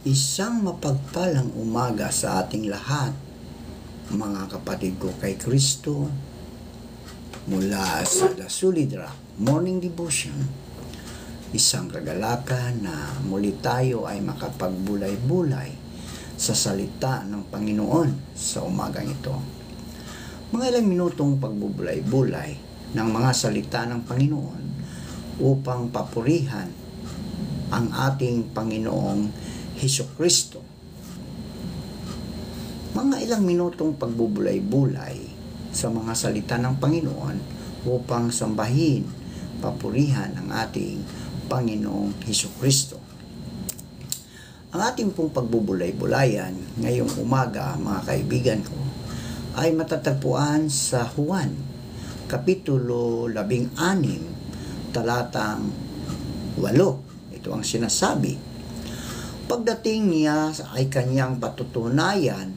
Isang mapagpalang umaga sa ating lahat, mga kapatid ko kay Kristo, mula sa The Solid Rock Morning Devotion. Isang kagalakan na muli tayo ay makapagbulay-bulay sa salita ng Panginoon sa umagang ito. Mga ilang minutong pagbubulay-bulay ng mga salita ng Panginoon upang papurihan ang ating Panginoong Hesukristo. Mga ilang minutong pagbubulay-bulay sa mga salita ng Panginoon upang sambahin, papurihan ang ating Panginoong Hesukristo. Ang ating pong pagbubulay-bulayan ngayong umaga, mga kaibigan ko, ay matatagpuan sa Juan, Kapitulo 16, talatang 8. Ito ang sinasabi. Pagdating niya ay kanyang patutunayan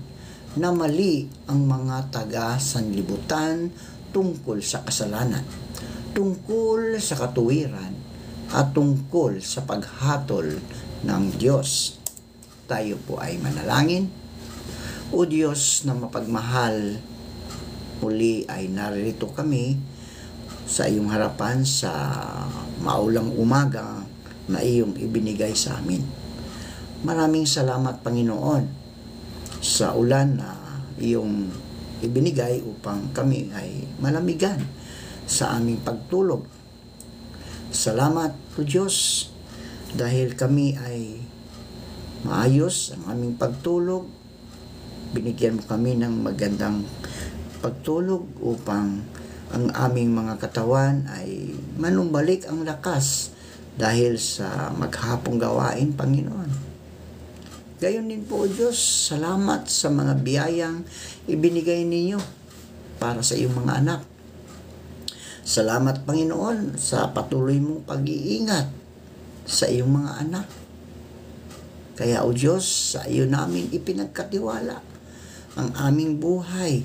na mali ang mga taga-sanlibutan tungkol sa kasalanan, tungkol sa katuwiran, at tungkol sa paghatol ng Diyos. Tayo po ay manalangin. O Diyos na mapagmahal, muli ay naririto kami sa iyong harapan sa maulang umaga na iyong ibinigay sa amin. Maraming salamat, Panginoon, sa ulan na iyong ibinigay upang kami ay malamigan sa aming pagtulog. Salamat po Diyos dahil kami ay maayos ang aming pagtulog. Binigyan mo kami ng magandang pagtulog upang ang aming mga katawan ay manumbalik ang lakas dahil sa maghapong gawain, Panginoon. Gayon din po, Diyos, salamat sa mga biyayang ibinigay ninyo para sa iyong mga anak. Salamat, Panginoon, sa patuloy mong pag-iingat sa iyong mga anak. Kaya, O Diyos, sa iyo namin ipinagkatiwala ang aming buhay,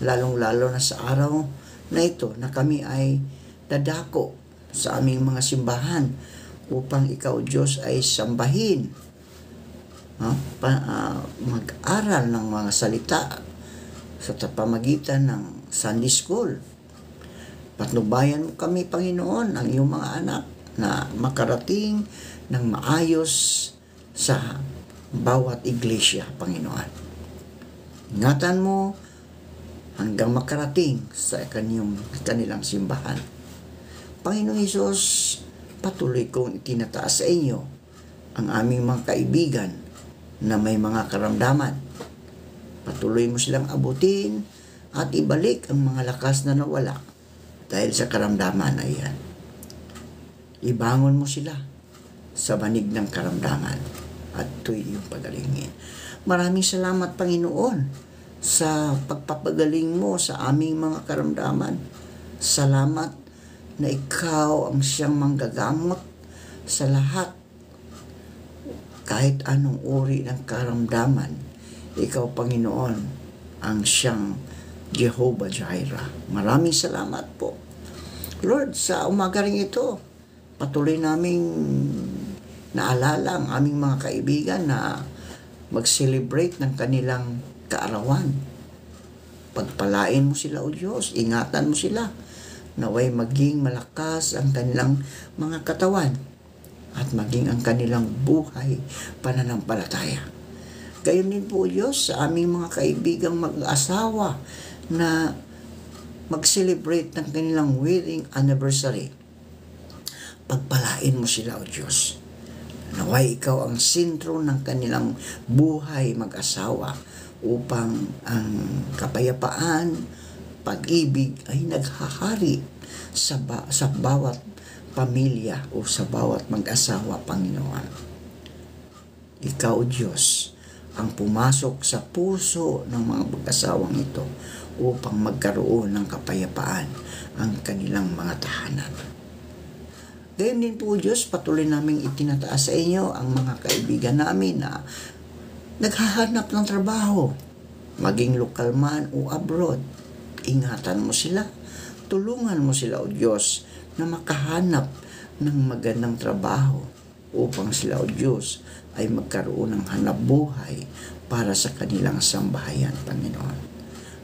lalong-lalo na sa araw na ito na kami ay dadako sa aming mga simbahan upang ikaw, Diyos, ay sambahin, mag-aral ng mga salita sa pamamagitan ng Sunday School. Patnubayan mo kami, Panginoon, ang iyong mga anak na makarating ng maayos sa bawat iglesia, Panginoon. Ingatan mo hanggang makarating sa kanilang simbahan. Panginoong Hesus, patuloy kong itinataas sa inyo ang aming mga kaibigan na may mga karamdaman. Patuloy mo silang abutin at ibalik ang mga lakas na nawala dahil sa karamdaman na iyan. Ibangon mo sila sa banig ng karamdaman at ito'y iyong pagalingin. Maraming salamat, Panginoon, sa pagpapagaling mo sa aming mga karamdaman. Salamat na ikaw ang siyang manggagamot sa lahat. Kahit anong uri ng karamdaman, ikaw, Panginoon, ang siyang Jehovah Jireh. Maraming salamat po. Lord, sa umaga rin ito, patuloy naming naalala ang aming mga kaibigan na mag-celebrate ng kanilang kaarawan. Pagpalain mo sila, O Diyos, ingatan mo sila, naway maging malakas ang kanilang mga katawan at maging ang kanilang buhay pananampalataya. Gayon din po, Diyos, sa aming mga kaibigang mag-asawa na mag-celebrate ng kanilang wedding anniversary. Pagpalain mo sila, O Diyos. Naway ikaw ang sentro ng kanilang buhay mag-asawa upang ang kapayapaan, pag-ibig ay naghahari sa bawat pamilya o sa bawat mag-asawa, Panginoon. Ikaw, Diyos, ang pumasok sa puso ng mga mag-asawang ito upang magkaroon ng kapayapaan ang kanilang mga tahanan. Gayon din po, Diyos, patuloy naming itinataas sa inyo ang mga kaibigan namin na naghahanap ng trabaho, maging lokal man o abroad. Ingatan mo sila, Tulungan mo sila, O Diyos, na makahanap ng magandang trabaho upang sila, O Diyos, ay magkaroon ng hanapbuhay para sa kanilang sambahayan, Panginoon.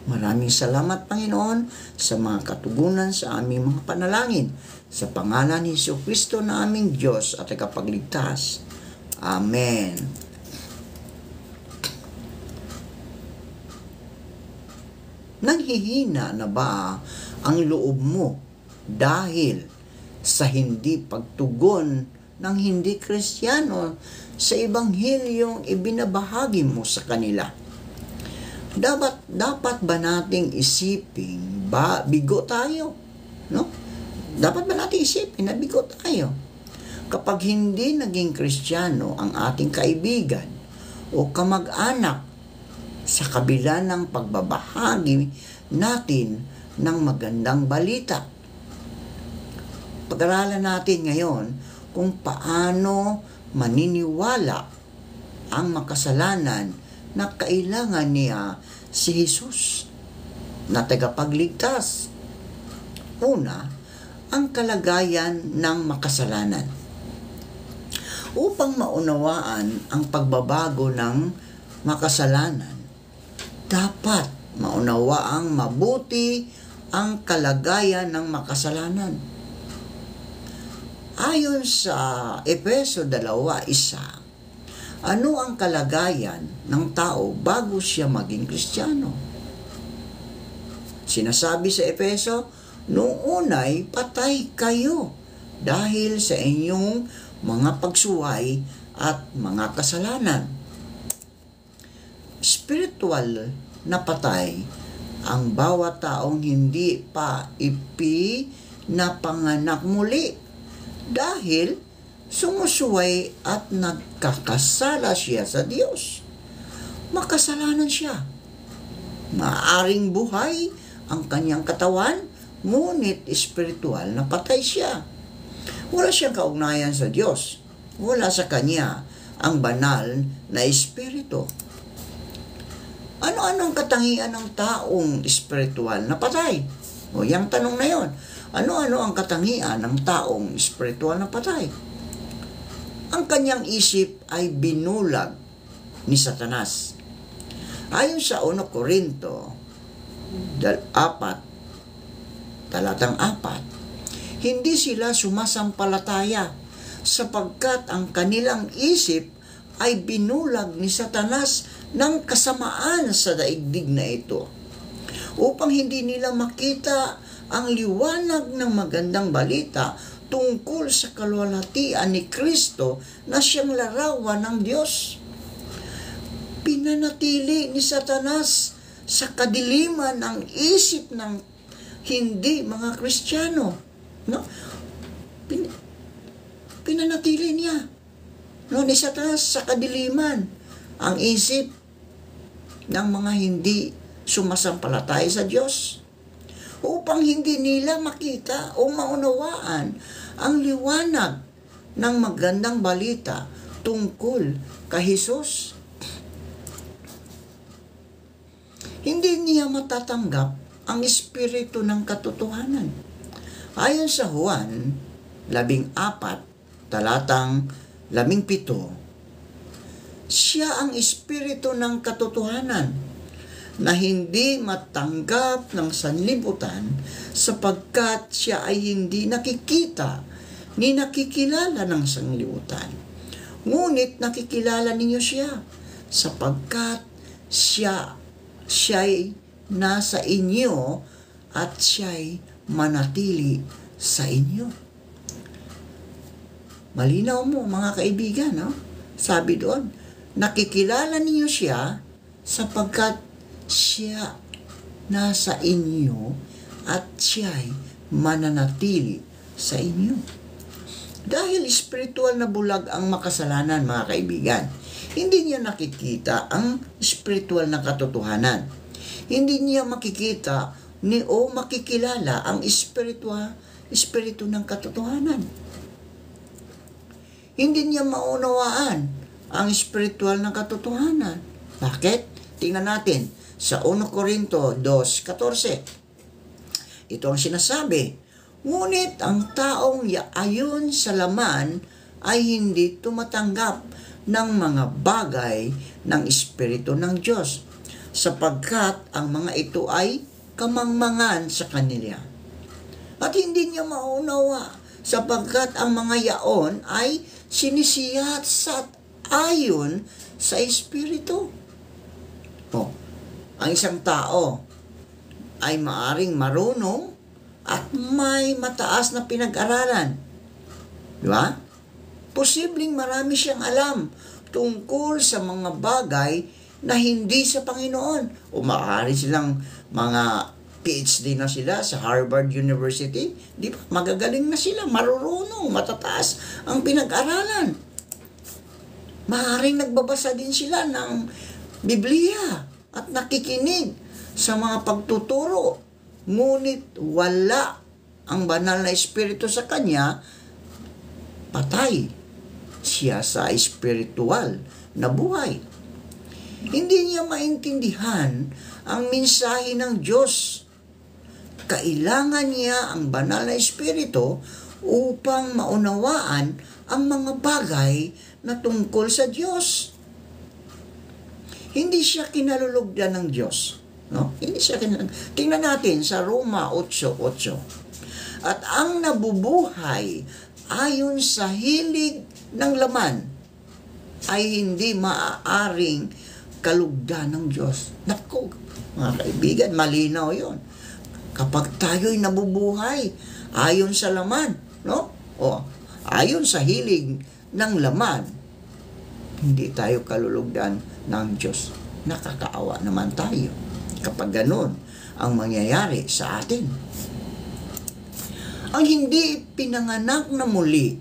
Maraming salamat, Panginoon, sa mga katugunan sa aming mga panalangin. Sa pangalan ni Jesucristo na aming Diyos at tagapagligtas. Amen. Nanghihina na ba ang loob mo dahil sa hindi pagtugon ng hindi Kristiyano sa Ebanghilyong ibinabahagi mo sa kanila? Dapat ba nating isiping bigo tayo? No? Dapat ba nating isipin na bigo tayo? Kapag hindi naging Kristiyano ang ating kaibigan o kamag-anak sa kabila ng pagbabahagi natin ng magandang balita. Pag-aralan natin ngayon kung paano maniniwala ang makasalanan na kailangan niya si Jesus na tagapagligtas. Una, ang kalagayan ng makasalanan. Upang maunawaan ang pagbabago ng makasalanan, dapat maunawaang mabuti ang kalagayan ng makasalanan. Ayon sa Efeso 2:1, ano ang kalagayan ng tao bago siya maging Kristiyano? Sinasabi sa Efeso, noong unay patay kayo dahil sa inyong mga pagsuway at mga kasalanan. Spiritual na patay ang bawat taong hindi pa ipinapanganak muli dahil sumusuway at nagkakasala siya sa Diyos. Makasalanan siya. Maaring buhay ang kanyang katawan, ngunit espiritual na patay siya. Wala siyang kaugnayan sa Diyos. Wala sa kanya ang banal na espiritu. Ano-ano ang katangian ng taong espiritual na patay? O yung tanong na yon. Ano-ano ang katangian ng taong espiritual na patay? Ang kanyang isip ay binulag ni Satanas. Ayon sa 1 Korinto 4:4, hindi sila sumasampalataya sapagkat ang kanilang isip ay binulag ni Satanas ng kasamaan sa daigdig na ito, upang hindi nila makita ang liwanag ng magandang balita tungkol sa kaluwalhatian ni Kristo na siyang larawan ng Diyos. Pinanatili ni Satanas sa kadiliman ang isip ng hindi mga Kristiyano. No? Pinanatili niya ni Satanas sa kadiliman ang isip ng mga hindi sumasampalataya sa Diyos, upang hindi nila makita o maunawaan ang liwanag ng magandang balita tungkol kay Jesus. Hindi niya matatanggap ang espiritu ng katotohanan. Ayon sa Juan 14:17, siya ang espiritu ng katotohanan na hindi matanggap ng sanlibutan sapagkat siya ay hindi nakikita ni nakikilala ng sanlibutan. Ngunit nakikilala ninyo siya sapagkat siya'y nasa inyo at siya'y manatili sa inyo. Malinaw mo mga kaibigan, no? Sabi doon, nakikilala ninyo siya sapagkat siya nasa inyo at siya'y mananatili sa inyo. Dahil spiritual na bulag ang makasalanan, mga kaibigan, hindi niya nakikita ang spiritual na katotohanan. Hindi niya makikita o makikilala ang espiritu ng katotohanan. Hindi niya maunawaan ang spiritual na katotohanan. Bakit? Tingnan natin sa 1 Korinto 2:14. ito ang sinasabi, ngunit ang taong ayon sa laman ay hindi tumatanggap ng mga bagay ng Espiritu ng Diyos, sapagkat ang mga ito ay kamangmangan sa kanila. At hindi niya maunawa, sapagkat ang mga yaon ay sinisiyat sa ayon sa Espiritu. Ang isang tao ay maaring marunong at may mataas na pinag-aralan. Di ba? Posibleng marami siyang alam tungkol sa mga bagay na hindi sa Panginoon. O maaari silang mga PhD na sila sa Harvard University. Di ba? Magagaling na sila, marurunong, matataas ang pinag-aralan. Maaaring nagbabasa din sila ng Biblia at nakikinig sa mga pagtuturo. Ngunit wala ang banal na Espiritu sa kanya, patay siya sa espiritual na buhay. Hindi niya maintindihan ang mensahe ng Diyos. Kailangan niya ang banal na Espiritu upang maunawaan ang mga bagay na tungkol sa Diyos. Hindi siya kinalulugdan ng Diyos. No? Hindi siya tingnan natin sa Roma 8:8. At ang nabubuhay ayon sa hilig ng laman ay hindi maaaring kalugdan ng Diyos. Naku, mga kaibigan, malinaw yon. Kapag tayo'y nabubuhay ayon sa laman, no? O ayon sa hilig ng laman, hindi tayo kalulugdan ng Diyos. Nakakaawa naman tayo kapag ganun ang mangyayari sa atin. Ang hindi pinanganak na muli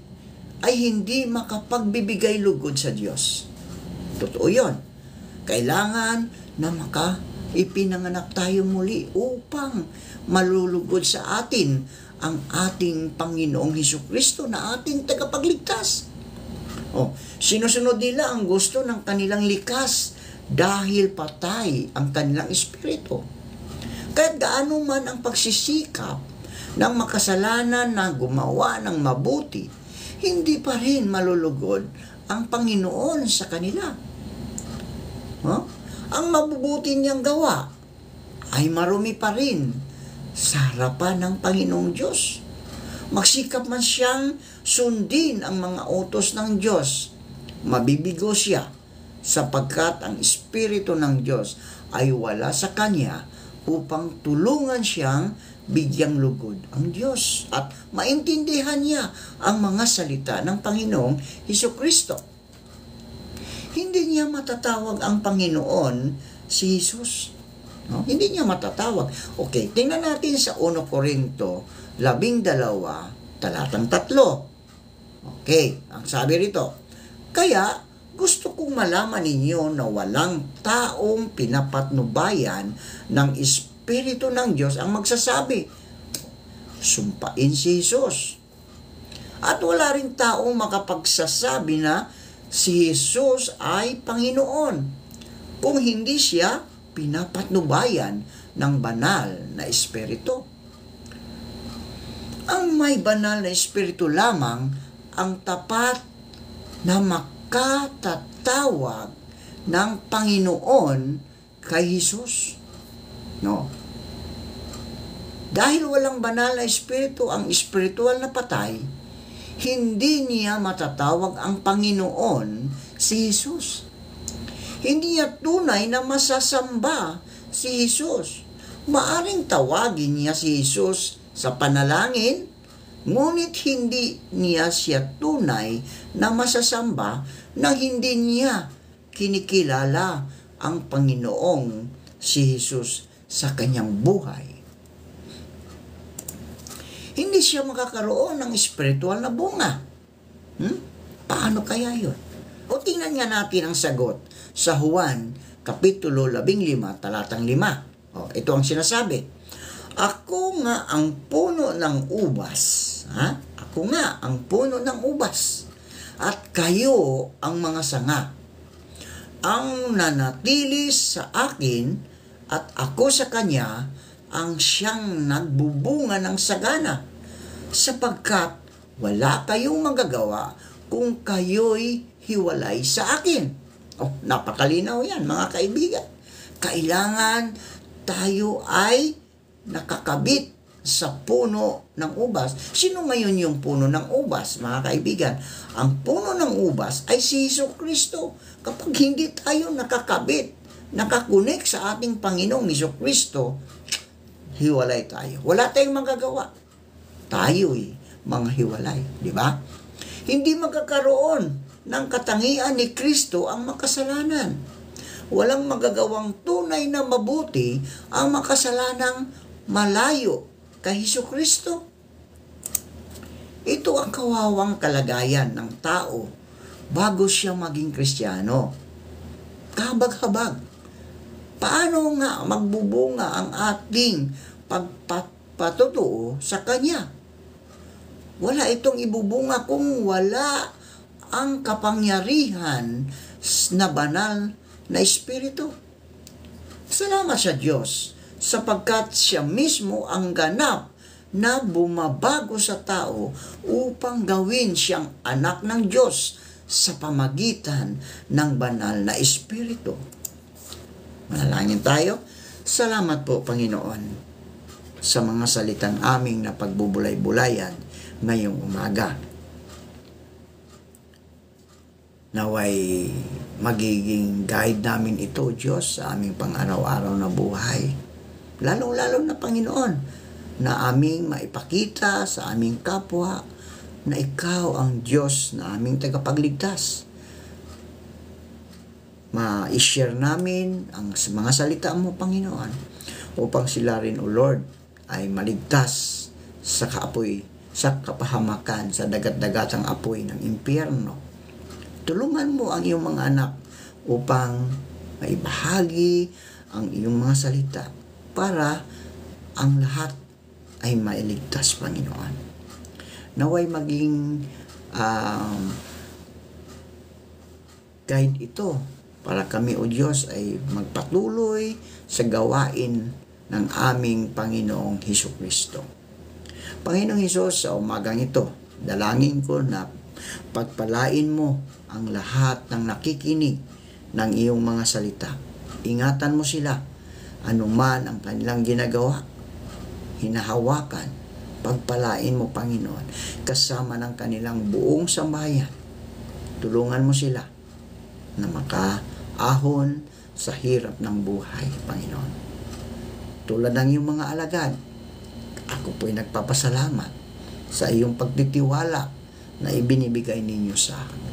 ay hindi makapagbibigay lugod sa Diyos. Totoo yun. Kailangan na ipinanganak tayo muli upang malulugod sa atin ang ating Panginoong Hesukristo na ating tagapagligtas. Sinusunod nila ang gusto ng kanilang likas dahil patay ang kanilang espiritu. Kahit gaano man ang pagsisikap ng makasalanan na gumawa ng mabuti, hindi pa rin malulugod ang Panginoon sa kanila. Ang mabubuti niyang gawa ay marumi pa rin sa harapan ng Panginoong Diyos. Magsikap man siyang sundin ang mga utos ng Diyos, mabibigo siya sapagkat ang Espiritu ng Diyos ay wala sa kanya upang tulungan siyang bigyang lugod ang Diyos at maintindihan niya ang mga salita ng Panginoong Hesukristo. Hindi niya matatawag ang Panginoon si Jesus. No? Hindi niya matatawag. Okay, tingnan natin sa 1 Korinto 12, talatang 3. Okay, ang sabi rito, kaya gusto kong malaman ninyo na walang taong pinapatnubayan ng Espiritu ng Diyos ang magsasabi, sumpain si Jesus. At wala rin taong makapagsasabi na si Jesus ay Panginoon kung hindi siya pinapatnubayan ng banal na Espiritu. Ang may banal na Espiritu lamang ang tapat na makatatawag ng Panginoon kay Jesus. No? Dahil walang banal na Espiritu ang espiritual na patay, hindi niya matatawag ang Panginoon si Jesus. Hindi niya tunay na masasamba si Jesus. Maaring tawagin niya si Jesus sa panalangin, ngunit hindi niya siya tunay na masasamba nang hindi niya kinikilala ang Panginoong si Jesus sa kanyang buhay. Hindi siya makakaroon ng espiritual na bunga. Paano kaya yun? O tingnan nga natin ang sagot sa Juan, Kapitulo 15, talatang 5. Ito ang sinasabi. Ako nga ang puno ng ubas. Ako nga ang puno ng ubas. At kayo ang mga sanga. Ang nanatili sa akin at ako sa kanya, ang siyang nagbubunga ng sagana, sapagkat wala kayong magagawa kung kayo'y hiwalay sa akin. Napakalinaw yan, mga kaibigan. Kailangan tayo ay nakakabit sa puno ng ubas. Sino ngayon yung puno ng ubas, mga kaibigan? Ang puno ng ubas ay si Jesucristo. Kapag hindi tayo nakakabit, nakakunik sa ating Panginoong Jesucristo, hiwalay tayo. Wala tayong magagawa. Tayo'y mga hiwalay, di ba? Hindi magkakaroon ng katangian ni Kristo ang makasalanan. Walang magagawang tunay na mabuti ang makasalanang malayo kay Jesucristo. Ito ang kawawang kalagayan ng tao bago siya maging Kristiyano. Kahabag-habag. Paano nga magbubunga ang ating pagpatutuo sa Kanya? Wala itong ibubunga kung wala ang kapangyarihan na banal na Espiritu. Salamat sa Diyos sapagkat siya mismo ang ganap na bumabago sa tao upang gawin siyang anak ng Diyos sa pamagitan ng banal na Espiritu. Manalangin tayo. Salamat po, Panginoon, sa mga salitang aming na pagbubulay-bulayan ngayong umaga. Naway magiging guide namin ito, Diyos, sa aming pang-araw-araw na buhay. Lalong-lalo na, Panginoon, na aming maipakita sa aming kapwa na Ikaw ang Diyos na aming tagapagligtas. Ma-share namin ang mga salita mo, Panginoon, upang sila rin, O Lord, ay maligtas sa kapahamakan, sa dagat-dagatang apoy ng impyerno. Tulungan mo ang iyong mga anak upang maibahagi ang iyong mga salita para ang lahat ay mailigtas, Panginoon. Naway maging guide ito para kami, O Diyos, ay magpatuloy sa gawain ng aming Panginoong Hesukristo. Panginoong Hesus, sa umagang ito, dalangin ko na pagpalain mo ang lahat ng nakikinig ng iyong mga salita. Ingatan mo sila, anuman ang kanilang ginagawa, hinahawakan, pagpalain mo, Panginoon, kasama ng kanilang buong sambahayan. Tulungan mo sila na makaahon sa hirap ng buhay, Panginoon. Tulad ng iyong mga alagad, ako po'y nagpapasalamat sa iyong pagtitiwala na ibinibigay ninyo sa akin.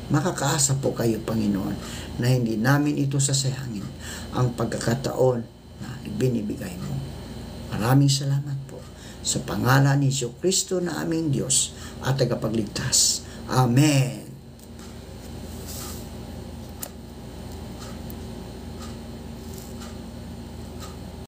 Makakaasa po kayo, Panginoon, na hindi namin ito sasayangin ang pagkakataon na ibinibigay mo. Maraming salamat po sa pangalan ni Jesucristo na aming Diyos at tagapagligtas. Amen.